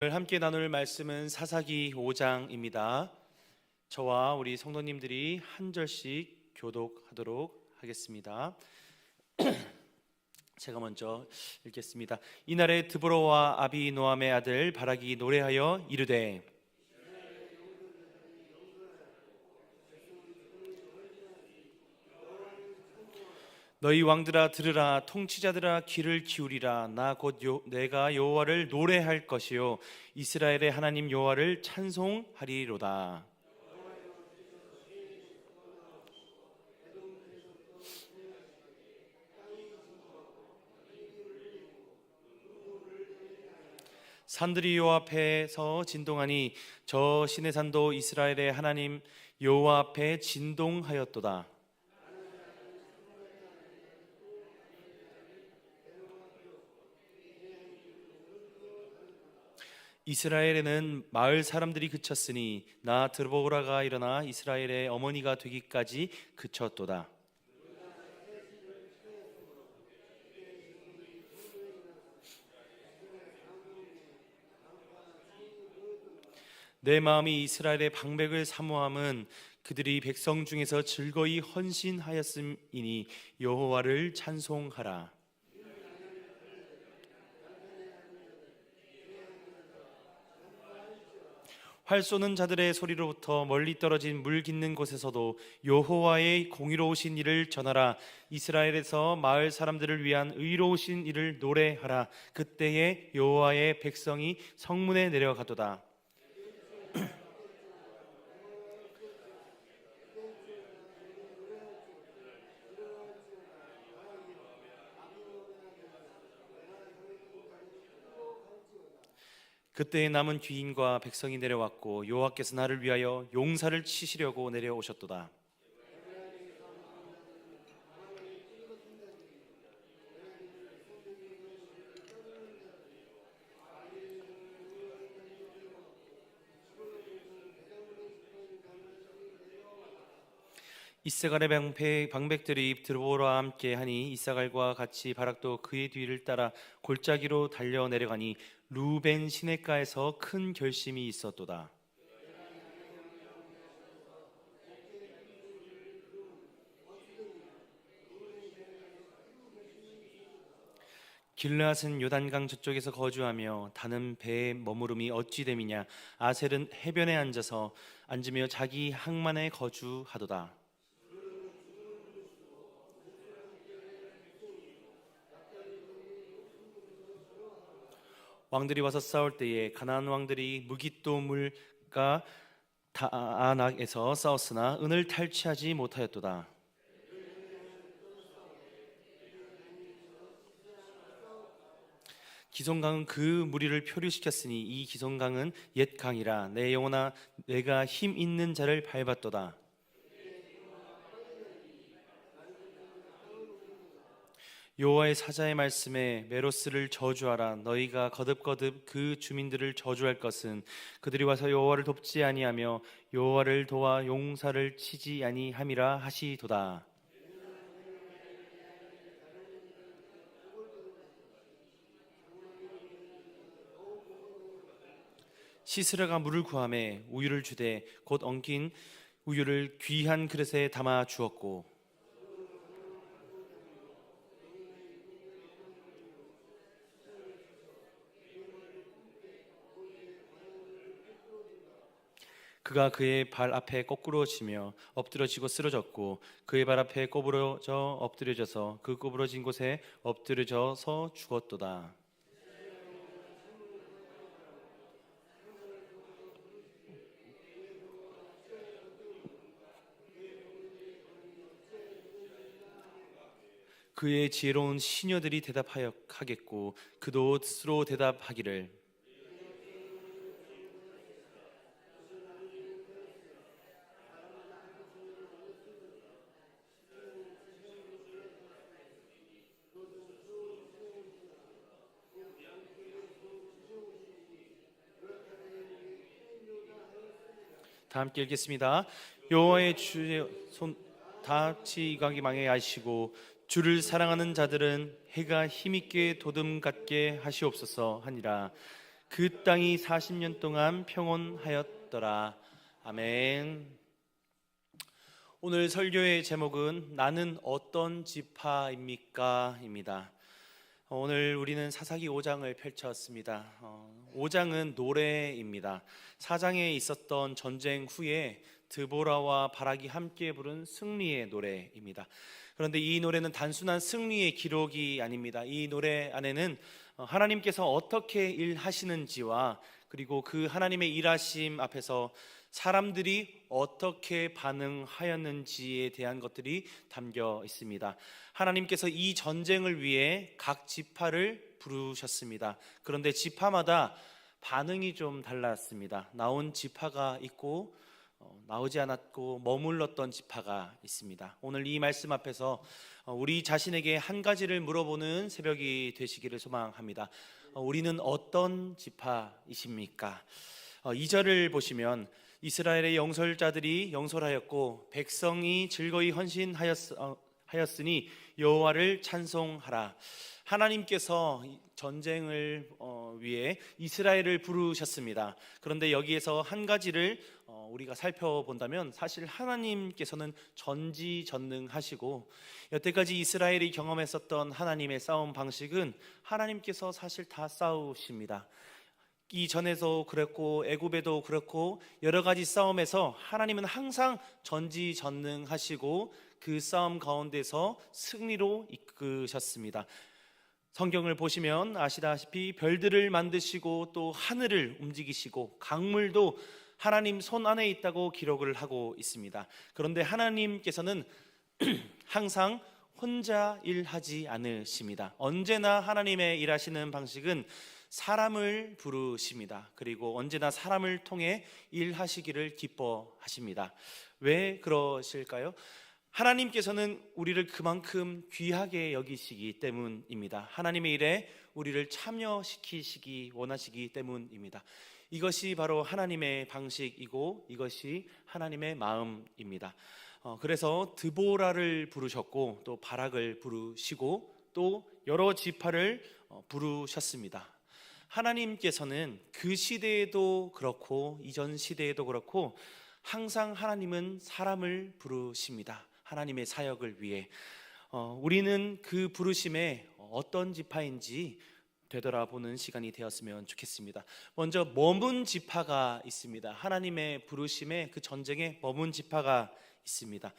오늘 함께 나눌 말씀은 사사기 5장입니다. 저와 우리 성도님들이 한 절씩 교독하도록 하겠습니다. 제가 먼저 읽겠습니다. 이날에 드보라와 아비노함의 아들 바락이 노래하여 이르되 너희 왕들아 들으라, 통치자들아 귀를 기울이라. 나 곧 내가 여호와를 노래할 것이요 이스라엘의 하나님 여호와를 찬송하리로다. 산들이 여호와 앞에서 진동하니 저 신의 산도 이스라엘의 하나님 여호와 앞에 진동하였도다. 이스라엘에는 마을 사람들이 그쳤으니 나 드보라가 일어나 이스라엘의 어머니가 되기까지 그쳤도다. 내 마음이 이스라엘의 방백을 사모함은 그들이 백성 중에서 즐거이 헌신하였음이니 여호와를 찬송하라. 활 쏘는 자들의 소리로부터 멀리 떨어진 물 깃는 곳에서도 여호와의 공의로우신 일을 전하라. 이스라엘에서 마을 사람들을 위한 의로우신 일을 노래하라. 그때에 여호와의 백성이 성문에 내려가도다. 그때에 남은 귀인과 백성이 내려왔고 여호와께서 나를 위하여 용사를 치시려고 내려오셨도다. 이스갈의 방백들이 드보라와 함께 하니 이스갈과 같이 바락도 그의 뒤를 따라 골짜기로 달려 내려가니 루벤 시냇가에서 큰 결심이 있었도다. 길르앗은 요단강 저쪽에서 거주하며 다는 배의 머무름이 어찌 됨이냐. 아셀은 해변에 앉으며 자기 항만에 거주하도다. 왕들이 와서 싸울 때에 가나안 왕들이 무깃도 물가 다아낙에서 싸웠으나 은을 탈취하지 못하였도다. 기손강은 그 무리를 표류시켰으니 이 기손강은 옛 강이라. 내 영혼아 내가 힘 있는 자를 밟았도다. 여호와의 사자의 말씀에 메로스를 저주하라. 너희가 거듭거듭 그 주민들을 저주할 것은 그들이 와서 여호와를 돕지 아니하며 여호와를 도와 용사를 치지 아니함이라 하시도다. 시스라가 물을 구하매 우유를 주되 곧 엉킨 우유를 귀한 그릇에 담아 주었고 그가 그의 발 앞에 거꾸러지며 엎드러지고 쓰러졌고 그의 발 앞에 꼬부러져 엎드려져서 그 꼬부러진 곳에 엎드려져서 죽었도다. 그의 지혜로운 시녀들이 대답하겠고 그도 스스로 대답하기를 다 함께 읽겠습니다. 여호와의 주의 손 다치 이강이 망해 하시고 주를 사랑하는 자들은 해가 힘있게 도둠 같게 하시옵소서 하니라. 그 땅이 40년 동안 평온하였더라. 아멘. 오늘 설교의 제목은 나는 어떤 지파입니까? 입니다. 오늘 우리는 사사기 5장을 펼쳤습니다. 5장은 노래입니다. 4장에 있었던 전쟁 후에 드보라와 바락이 함께 부른 승리의 노래입니다. 그런데 이 노래는 단순한 승리의 기록이 아닙니다. 이 노래 안에는 하나님께서 어떻게 일하시는지와 그리고 그 하나님의 일하심 앞에서 사람들이 어떻게 반응하였는지에 대한 것들이 담겨 있습니다. 하나님께서 이 전쟁을 위해 각 지파를 부르셨습니다. 그런데 지파마다 반응이 좀 달랐습니다. 나온 지파가 있고 나오지 않았고 머물렀던 지파가 있습니다. 오늘 이 말씀 앞에서 우리 자신에게 한 가지를 물어보는 새벽이 되시기를 소망합니다. 우리는 어떤 지파이십니까? 2절을 보시면 이스라엘의 영설자들이 영설하였고 백성이 즐거이 헌신하였으니 여호와를 찬송하라. 하나님께서 전쟁을 위해 이스라엘을 부르셨습니다. 그런데 여기에서 한 가지를 우리가 살펴본다면 사실 하나님께서는 전지전능하시고 여태까지 이스라엘이 경험했었던 하나님의 싸움 방식은 하나님께서 사실 다 싸우십니다. 이전에도 그랬고 애굽에도 그렇고 여러 가지 싸움에서 하나님은 항상 전지전능하시고 그 싸움 가운데서 승리로 이끄셨습니다. 성경을 보시면 아시다시피 별들을 만드시고 또 하늘을 움직이시고 강물도 하나님 손 안에 있다고 기록을 하고 있습니다. 그런데 하나님께서는 항상 혼자 일하지 않으십니다. 언제나 하나님의 일하시는 방식은 사람을 부르십니다. 그리고 언제나 사람을 통해 일하시기를 기뻐하십니다. 왜 그러실까요? 하나님께서는 우리를 그만큼 귀하게 여기시기 때문입니다. 하나님의 일에 우리를 참여시키시기 원하시기 때문입니다. 이것이 바로 하나님의 방식이고 이것이 하나님의 마음입니다. 그래서 드보라를 부르셨고 또 바락을 부르시고 또 여러 지파를 부르셨습니다. 하나님께서는 그 시대에도 그렇고 이전 시대에도 그렇고 항상 하나님은 사람을 부르십니다. 하나님의 사역을 위해. 우리는 그 부르심에 어떤 지파인지 되돌아보는 시간이 되었으면 좋겠습니다. 먼저 머문 지파가 있습니다. 하나님의 부르심에 그 전쟁에 머문 지파가 있습니다.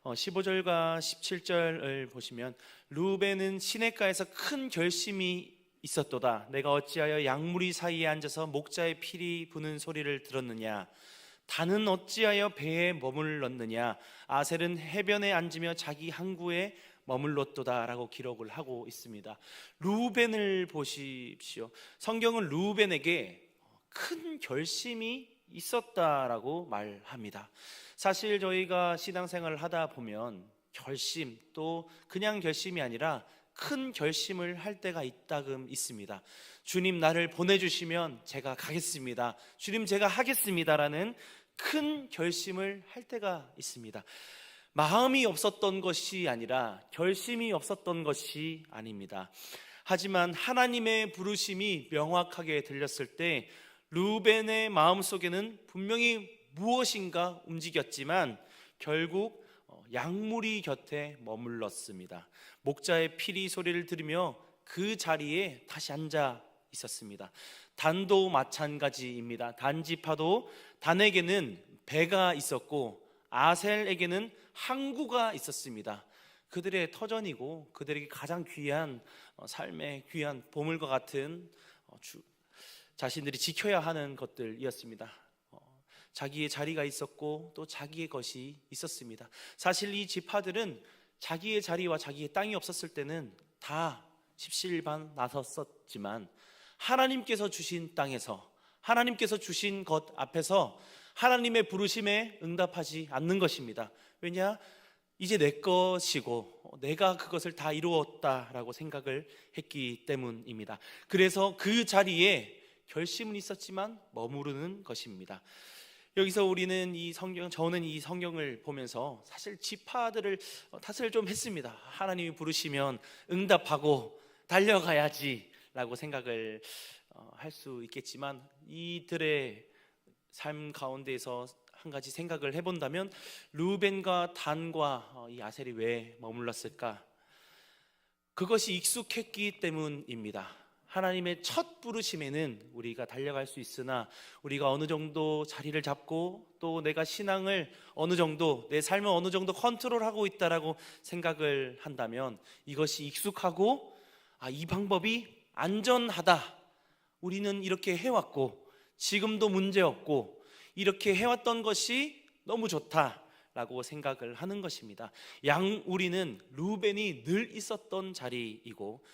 15절과 17절을 보시면 루벤은 시냇가에서 큰 결심이 있었도다. 내가 어찌하여 양무리 사이에 앉아서 목자의 피리 부는 소리를 들었느냐. 단은 어찌하여 배에 머물렀느냐. 아셀은 해변에 앉으며 자기 항구에 머물렀도다 라고 기록을 하고 있습니다. 루벤을 보십시오. 성경은 루벤에게 큰 결심이 있었다라고 말합니다. 사실 저희가 신앙생활을 하다 보면 결심 또 그냥 결심이 아니라 큰 결심을 할 때가 있습니다. 주님 나를 보내주시면 제가 가겠습니다. 주님 제가 하겠습니다라는 큰 결심을 할 때가 있습니다. 마음이 없었던 것이 아니라 결심이 없었던 것이 아닙니다. 하지만 하나님의 부르심이 명확하게 들렸을 때 루벤의 마음속에는 분명히 무엇인가 움직였지만 결국 양무리 곁에 머물렀습니다. 목자의 피리 소리를 들으며 그 자리에 다시 앉아 있었습니다. 단도 마찬가지입니다. 단지파도 단에게는 배가 있었고 아셀에게는 항구가 있었습니다. 그들의 터전이고 그들에게 가장 귀한 삶의 귀한 보물과 같은 자신들이 지켜야 하는 것들이었습니다. 자기의 자리가 있었고 또 자기의 것이 있었습니다. 사실 이 지파들은 자기의 자리와 자기의 땅이 없었을 때는 다 십시일반 나섰었지만 하나님께서 주신 땅에서 하나님께서 주신 것 앞에서 하나님의 부르심에 응답하지 않는 것입니다. 왜냐? 이제 내 것이고 내가 그것을 다 이루었다라고 생각을 했기 때문입니다. 그래서 그 자리에 결심은 있었지만 머무르는 것입니다. 여기서 우리는 저는 이 성경을 보면서 사실 지파들을 탓을 좀 했습니다. 하나님이 부르시면 응답하고 달려가야지 라고 생각을 할 수 있겠지만 이들의 삶 가운데에서 한 가지 생각을 해본다면 루벤과 단과 이 아셀이 왜 머물렀을까? 그것이 익숙했기 때문입니다. 하나님의 첫 부르심에는 우리가 달려갈 수 있으나 우리가 어느 정도 자리를 잡고 또 내가 신앙을 어느 정도, 내 삶을 어느 정도 컨트롤하고 있다라고 생각을 한다면 이것이 익숙하고 이 방법이 안전하다, 우리는 이렇게 해왔고 지금도 문제없고 이렇게 해왔던 것이 너무 좋다라고 생각을 하는 것입니다. 우리는 루벤이 늘 있었던 자리이고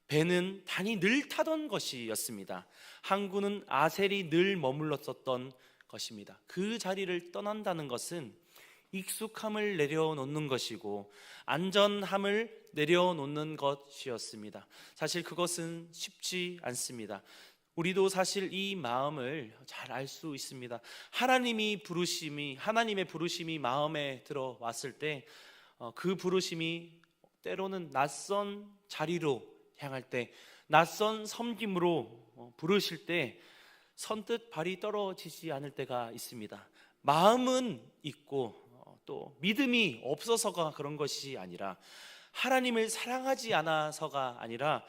배는 단이 늘 타던 것이었습니다. 항구는 아셀이 늘 머물렀었던 것입니다. 그 자리를 떠난다는 것은 익숙함을 내려놓는 것이고 안전함을 내려놓는 것이었습니다. 사실 그것은 쉽지 않습니다. 우리도 사실 이 마음을 잘 알 수 있습니다. 하나님의 부르심이 마음에 들어왔을 때 그 부르심이 때로는 낯선 자리로 향할 때, 낯선 섬김으로 부르실 때 선뜻 발이 떨어지지 않을 때가 있습니다. 마음은 있고 또 믿음이 없어서가 그런 것이 아니라 하나님을 사랑하지 않아서가 아니라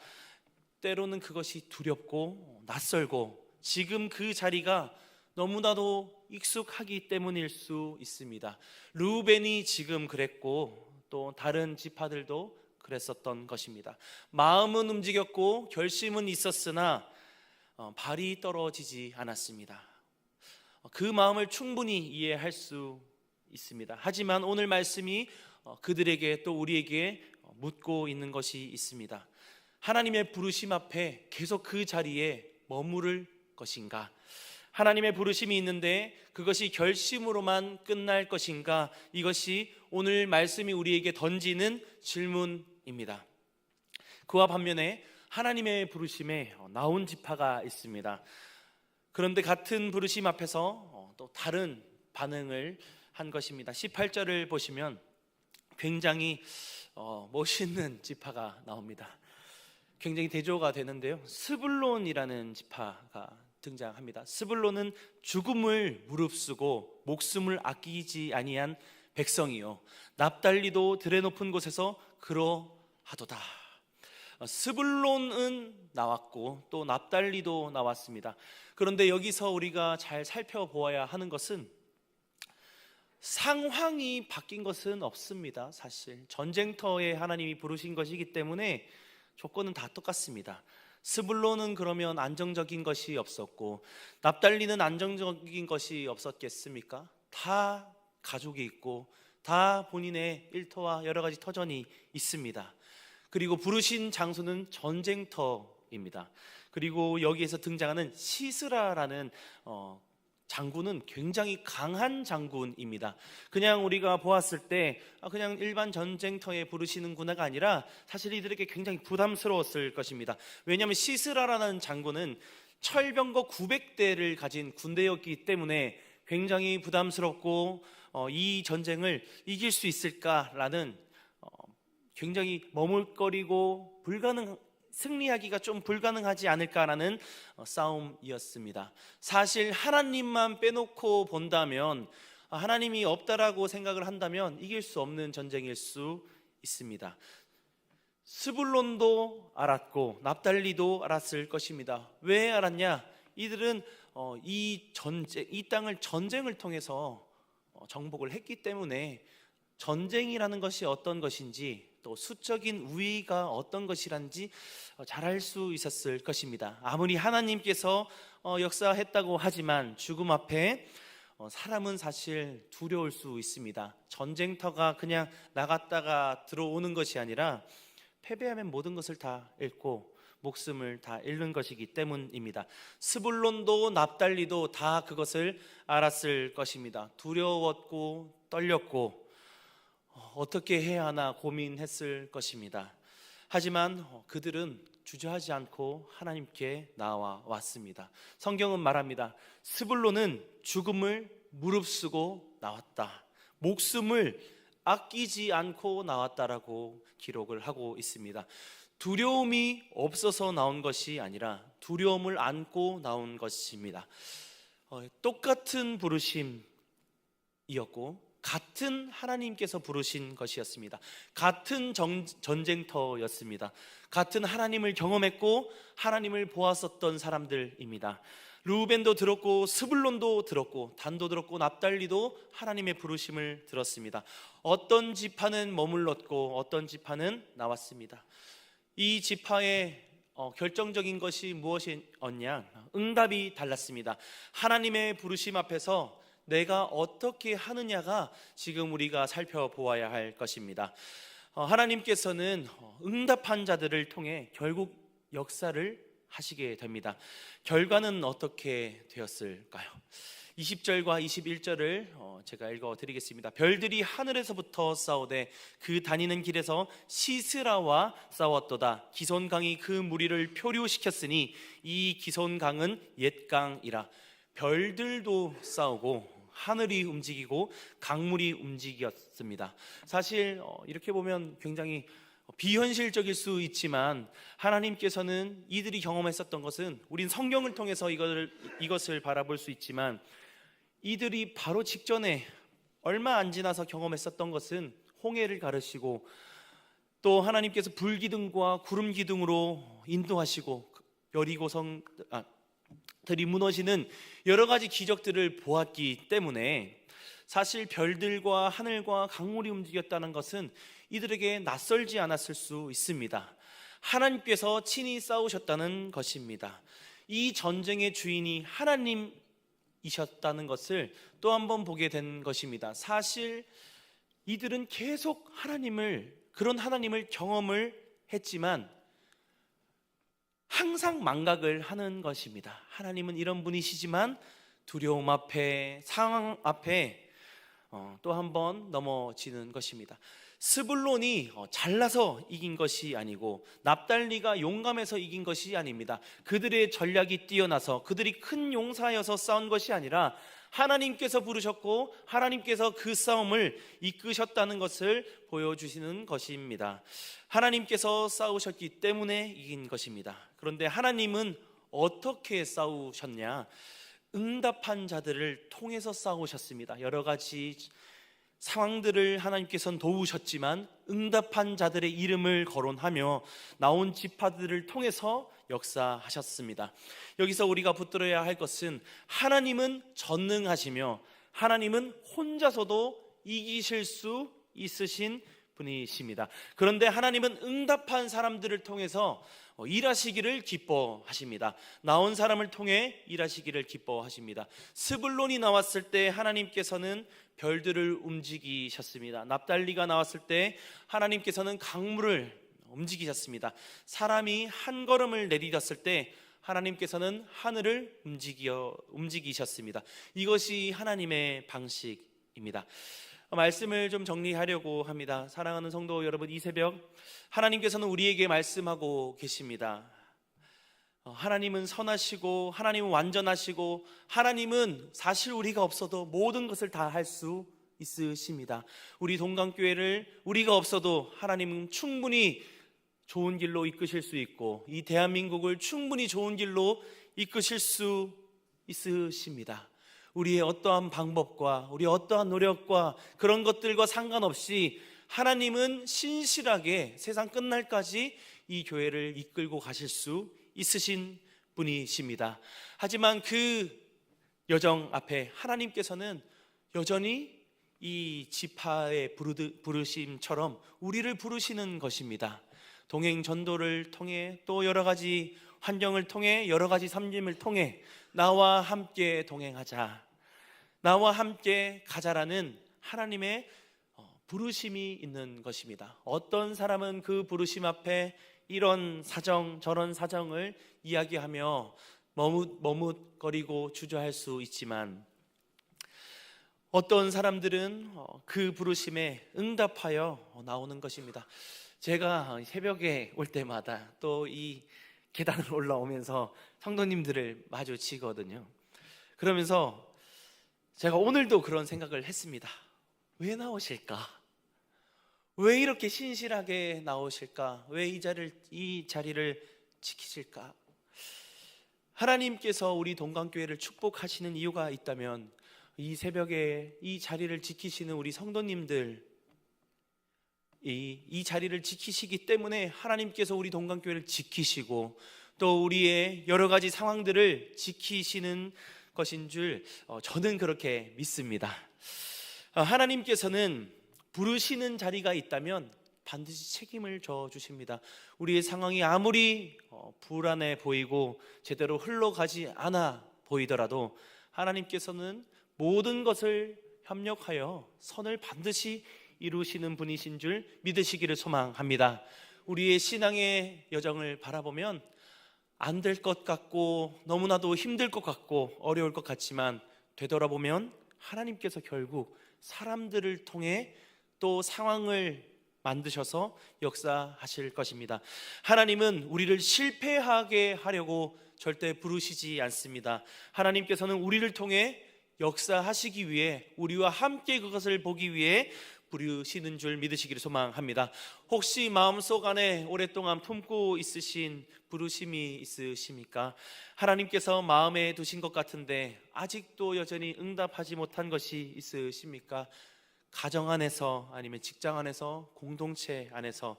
때로는 그것이 두렵고 낯설고 지금 그 자리가 너무나도 익숙하기 때문일 수 있습니다. 루벤이 지금 그랬고 또 다른 지파들도 그랬었던 것입니다. 마음은 움직였고 결심은 있었으나 발이 떨어지지 않았습니다. 그 마음을 충분히 이해할 수 있습니다. 하지만 오늘 말씀이 그들에게 또 우리에게 묻고 있는 것이 있습니다. 하나님의 부르심 앞에 계속 그 자리에 머무를 것인가? 하나님의 부르심이 있는데 그것이 결심으로만 끝날 것인가? 이것이 오늘 말씀이 우리에게 던지는 질문입니다. 그와 반면에 하나님의 부르심에 나온 지파가 있습니다. 그런데 같은 부르심 앞에서 또 다른 반응을 한 것입니다. 18절을 보시면 굉장히 멋있는 지파가 나옵니다. 굉장히 대조가 되는데요, 스불론이라는 지파가 등장합니다. 스불론은 죽음을 무릅쓰고 목숨을 아끼지 아니한 백성이요 납달리도 들의 높은 곳에서 그러하도다. 스불론은 나왔고 또 납달리도 나왔습니다. 그런데 여기서 우리가 잘 살펴보아야 하는 것은 상황이 바뀐 것은 없습니다. 사실 전쟁터에 하나님이 부르신 것이기 때문에 조건은 다 똑같습니다. 스불론은 그러면 안정적인 것이 없었고 납달리는 안정적인 것이 없었겠습니까? 다 가족이 있고 다 본인의 일터와 여러 가지 터전이 있습니다. 그리고 부르신 장소는 전쟁터입니다. 그리고 여기에서 등장하는 시스라라는 장군은 굉장히 강한 장군입니다. 그냥 우리가 보았을 때 그냥 일반 전쟁터에 부르시는구나가 아니라 사실 이들에게 굉장히 부담스러웠을 것입니다. 왜냐하면 시스라라는 장군은 철병거 900대를 가진 군대였기 때문에 굉장히 부담스럽고 이 전쟁을 이길 수 있을까라는 굉장히 머물거리고 승리하기가 좀 불가능하지 않을까라는 싸움이었습니다. 사실 하나님만 빼놓고 본다면, 하나님이 없다라고 생각을 한다면 이길 수 없는 전쟁일 수 있습니다. 스불론도 알았고 납달리도 알았을 것입니다. 왜 알았냐? 이들은 이 땅을 전쟁을 통해서 정복을 했기 때문에 전쟁이라는 것이 어떤 것인지 또 수적인 우위가 어떤 것이란지 잘 알 수 있었을 것입니다. 아무리 하나님께서 역사했다고 하지만 죽음 앞에 사람은 사실 두려울 수 있습니다. 전쟁터가 그냥 나갔다가 들어오는 것이 아니라 패배하면 모든 것을 다 잃고 목숨을 다 잃는 것이기 때문입니다. 스불론도 납달리도 다 그것을 알았을 것입니다. 두려웠고 떨렸고 어떻게 해야 하나 고민했을 것입니다. 하지만 그들은 주저하지 않고 하나님께 나와왔습니다. 성경은 말합니다. 스불론은 죽음을 무릅쓰고 나왔다. 목숨을 아끼지 않고 나왔다라고 기록을 하고 있습니다. 두려움이 없어서 나온 것이 아니라 두려움을 안고 나온 것입니다. 똑같은 부르심이었고 같은 하나님께서 부르신 것이었습니다. 같은 전쟁터였습니다. 같은 하나님을 경험했고 하나님을 보았었던 사람들입니다. 르우벤도 들었고 스불론도 들었고 단도 들었고 납달리도 하나님의 부르심을 들었습니다. 어떤 지파는 머물렀고 어떤 지파는 나왔습니다. 이 지파의 결정적인 것이 무엇이었냐? 응답이 달랐습니다. 하나님의 부르심 앞에서 내가 어떻게 하느냐가 지금 우리가 살펴보아야 할 것입니다. 하나님께서는 응답한 자들을 통해 결국 역사를 하시게 됩니다. 결과는 어떻게 되었을까요? 20절과 21절을 제가 읽어드리겠습니다. 별들이 하늘에서부터 싸우되 그 다니는 길에서 시스라와 싸웠도다. 기손강이 그 무리를 표류시켰으니 이 기손강은 옛강이라. 별들도 싸우고 하늘이 움직이고 강물이 움직였습니다. 사실 이렇게 보면 굉장히 비현실적일 수 있지만 하나님께서는 이들이 경험했었던 것은 우린 성경을 통해서 이것을 바라볼 수 있지만 이들이 바로 직전에 얼마 안 지나서 경험했었던 것은 홍해를 가르시고 또 하나님께서 불기둥과 구름기둥으로 인도하시고 여리고성들이 무너지는 여러 가지 기적들을 보았기 때문에 사실 별들과 하늘과 강물이 움직였다는 것은 이들에게 낯설지 않았을 수 있습니다. 하나님께서 친히 싸우셨다는 것입니다. 이 전쟁의 주인이 하나님이셨다는 것을 또 한 번 보게 된 것입니다. 사실 이들은 계속 그런 하나님을 경험을 했지만 항상 망각을 하는 것입니다. 하나님은 이런 분이시지만 두려움 앞에, 상황 앞에 또 한 번 넘어지는 것입니다. 스불론이 잘나서 이긴 것이 아니고 납달리가 용감해서 이긴 것이 아닙니다. 그들의 전략이 뛰어나서 그들이 큰 용사여서 싸운 것이 아니라 하나님께서 부르셨고 하나님께서 그 싸움을 이끄셨다는 것을 보여주시는 것입니다. 하나님께서 싸우셨기 때문에 이긴 것입니다. 그런데 하나님은 어떻게 싸우셨냐? 응답한 자들을 통해서 싸우셨습니다. 여러 가지 상황들을 하나님께서는 도우셨지만 응답한 자들의 이름을 거론하며 나온 지파들을 통해서 역사하셨습니다. 여기서 우리가 붙들어야 할 것은 하나님은 전능하시며 하나님은 혼자서도 이기실 수 있으신 분이십니다. 그런데 하나님은 응답한 사람들을 통해서 일하시기를 기뻐하십니다. 나온 사람을 통해 일하시기를 기뻐하십니다. 스불론이 나왔을 때 하나님께서는 별들을 움직이셨습니다. 납달리가 나왔을 때 하나님께서는 강물을 움직이셨습니다. 사람이 한 걸음을 내디뎠을 때 하나님께서는 하늘을 움직이셨습니다. 이것이 하나님의 방식입니다. 말씀을 좀 정리하려고 합니다. 사랑하는 성도 여러분, 이 새벽 하나님께서는 우리에게 말씀하고 계십니다. 하나님은 선하시고 하나님은 완전하시고 하나님은 사실 우리가 없어도 모든 것을 다 할 수 있으십니다. 우리 동강교회를 우리가 없어도 하나님은 충분히 좋은 길로 이끄실 수 있고 이 대한민국을 충분히 좋은 길로 이끄실 수 있으십니다. 우리의 어떠한 방법과 우리의 어떠한 노력과 그런 것들과 상관없이 하나님은 신실하게 세상 끝날까지 이 교회를 이끌고 가실 수 있으신 분이십니다. 하지만 그 여정 앞에 하나님께서는 여전히 이 지파의 부르심처럼 우리를 부르시는 것입니다. 동행 전도를 통해 또 여러 가지 환경을 통해 여러 가지 삶을 통해 나와 함께 동행하자, 나와 함께 가자라는 하나님의 부르심이 있는 것입니다. 어떤 사람은 그 부르심 앞에 이런 사정 저런 사정을 이야기하며 머뭇거리고 주저할 수 있지만 어떤 사람들은 그 부르심에 응답하여 나오는 것입니다. 제가 새벽에 올 때마다 또 이 계단을 올라오면서 성도님들을 마주치거든요. 그러면서 제가 오늘도 그런 생각을 했습니다. 왜 나오실까? 왜 이렇게 신실하게 나오실까? 왜 이 자리를 지키실까? 하나님께서 우리 동강교회를 축복하시는 이유가 있다면 이 새벽에 이 자리를 지키시는 우리 성도님들, 이 자리를 지키시기 때문에 하나님께서 우리 동강교회를 지키시고 또 우리의 여러 가지 상황들을 지키시는 것인 줄 저는 그렇게 믿습니다. 하나님께서는 부르시는 자리가 있다면 반드시 책임을 져 주십니다. 우리의 상황이 아무리 불안해 보이고 제대로 흘러가지 않아 보이더라도 하나님께서는 모든 것을 협력하여 선을 반드시 이루시는 분이신 줄 믿으시기를 소망합니다. 우리의 신앙의 여정을 바라보면 안 될 것 같고 너무나도 힘들 것 같고 어려울 것 같지만 되돌아보면 하나님께서 결국 사람들을 통해 또 상황을 만드셔서 역사하실 것입니다. 하나님은 우리를 실패하게 하려고 절대 부르시지 않습니다. 하나님께서는 우리를 통해 역사하시기 위해 우리와 함께 그것을 보기 위해 부르시는 줄 믿으시기를 소망합니다. 혹시 마음속 안에 오랫동안 품고 있으신 부르심이 있으십니까? 하나님께서 마음에 두신 것 같은데 아직도 여전히 응답하지 못한 것이 있으십니까? 가정 안에서 아니면 직장 안에서 공동체 안에서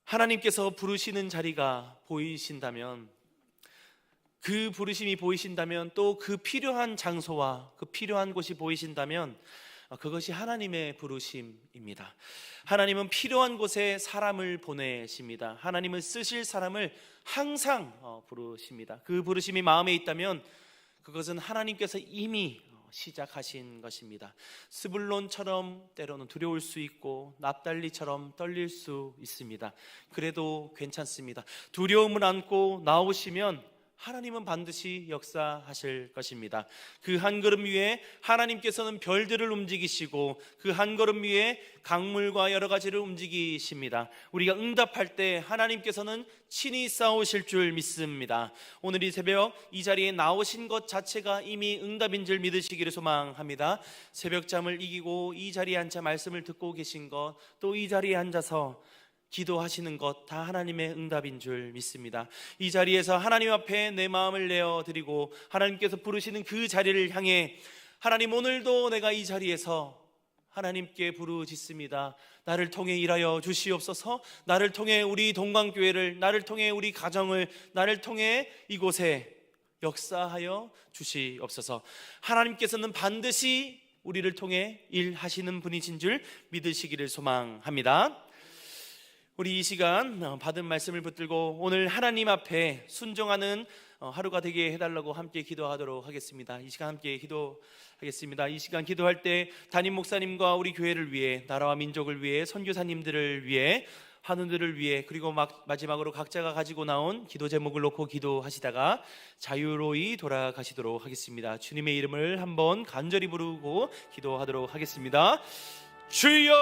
하나님께서 부르시는 자리가 보이신다면, 그 부르심이 보이신다면, 또 그 필요한 장소와 그 필요한 곳이 보이신다면 그것이 하나님의 부르심입니다. 하나님은 필요한 곳에 사람을 보내십니다. 하나님은 쓰실 사람을 항상 부르십니다. 그 부르심이 마음에 있다면 그것은 하나님께서 이미 시작하신 것입니다. 스불론처럼 때로는 두려울 수 있고 납달리처럼 떨릴 수 있습니다. 그래도 괜찮습니다. 두려움을 안고 나오시면 하나님은 반드시 역사하실 것입니다. 그 한 걸음 위에 하나님께서는 별들을 움직이시고 그 한 걸음 위에 강물과 여러 가지를 움직이십니다. 우리가 응답할 때 하나님께서는 친히 싸우실 줄 믿습니다. 오늘 이 새벽 이 자리에 나오신 것 자체가 이미 응답인 줄 믿으시기를 소망합니다. 새벽잠을 이기고 이 자리에 앉아 말씀을 듣고 계신 것, 또 이 자리에 앉아서 기도하시는 것 다 하나님의 응답인 줄 믿습니다. 이 자리에서 하나님 앞에 내 마음을 내어드리고 하나님께서 부르시는 그 자리를 향해 하나님, 오늘도 내가 이 자리에서 하나님께 부르짖습니다. 나를 통해 일하여 주시옵소서. 나를 통해 우리 동강교회를, 나를 통해 우리 가정을, 나를 통해 이곳에 역사하여 주시옵소서. 하나님께서는 반드시 우리를 통해 일하시는 분이신 줄 믿으시기를 소망합니다. 우리 이 시간 받은 말씀을 붙들고 오늘 하나님 앞에 순종하는 하루가 되게 해달라고 함께 기도하도록 하겠습니다. 이 시간 함께 기도하겠습니다. 이 시간 기도할 때 담임 목사님과 우리 교회를 위해, 나라와 민족을 위해, 선교사님들을 위해, 한우들을 위해, 그리고 마지막으로 각자가 가지고 나온 기도 제목을 놓고 기도하시다가 자유로이 돌아가시도록 하겠습니다. 주님의 이름을 한번 간절히 부르고 기도하도록 하겠습니다. 주여!